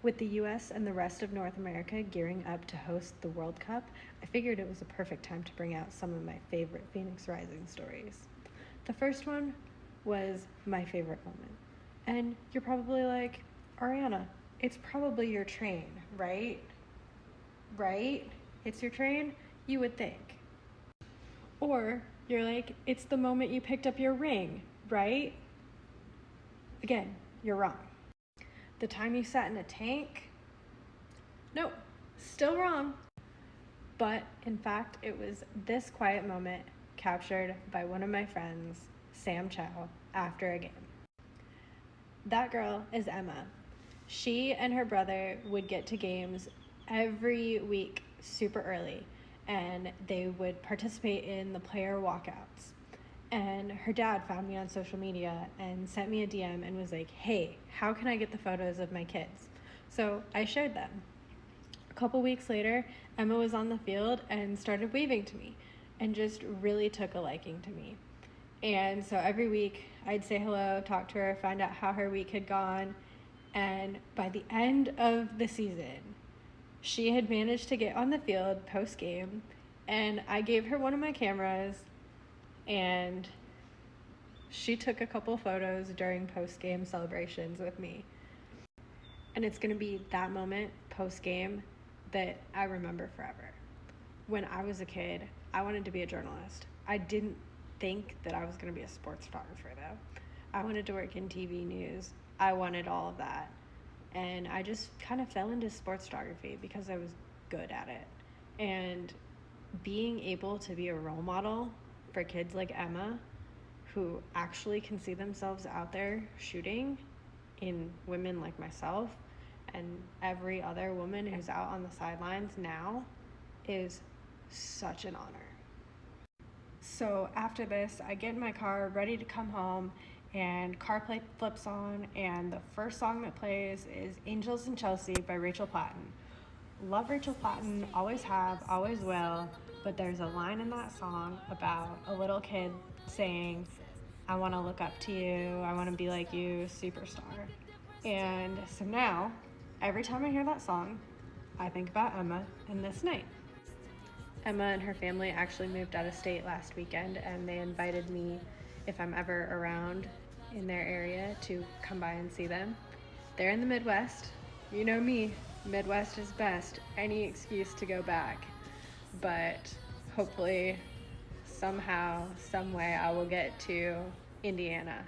With the US and the rest of North America gearing up to host the World Cup, I figured it was a perfect time to bring out some of my favorite Phoenix Rising stories. The first one was my favorite moment. And you're probably like, Ariana, it's probably your train, right? Right? It's your train? You would think. Or you're like, it's the moment you picked up your ring, right? Again, you're wrong. The time you sat in a tank? Nope, still wrong. But in fact, it was this quiet moment captured by one of my friends, Sam Chow, after a game. That girl is Emma. She and her brother would get to games every week super early, and they would participate in the player walkouts. And her dad found me on social media and sent me a DM and was like, hey, how can I get the photos of my kids? So I shared them. A couple weeks later, Emma was on the field and started waving to me and just really took a liking to me. And so every week I'd say hello, talk to her, find out how her week had gone. And by the end of the season, she had managed to get on the field post-game, and I gave her one of my cameras, and she took a couple photos during post-game celebrations with me. And it's going to be that moment post-game that I remember forever. When I was a kid, I wanted to be a journalist. I didn't think that I was going to be a sports photographer, though. I wanted to work in TV news. I wanted all of that. And I just kind of fell into sports photography because I was good at it. And being able to be a role model for kids like Emma, who actually can see themselves out there shooting in women like myself and every other woman who's out on the sidelines now, is such an honor. So after this, I get in my car ready to come home, and CarPlay flips on, and the first song that plays is Angels in Chelsea by Rachel Platten. Love Rachel Platten, always have, always will, but there's a line in that song about a little kid saying, I want to look up to you, I want to be like you, superstar. And so now, every time I hear that song, I think about Emma and this night. Emma and her family actually moved out of state last weekend, and they invited me, if I'm ever around in their area, to come by and see them. They're in the Midwest. You know me, Midwest is best. Any excuse to go back. But hopefully, somehow, some way, I will get to Indiana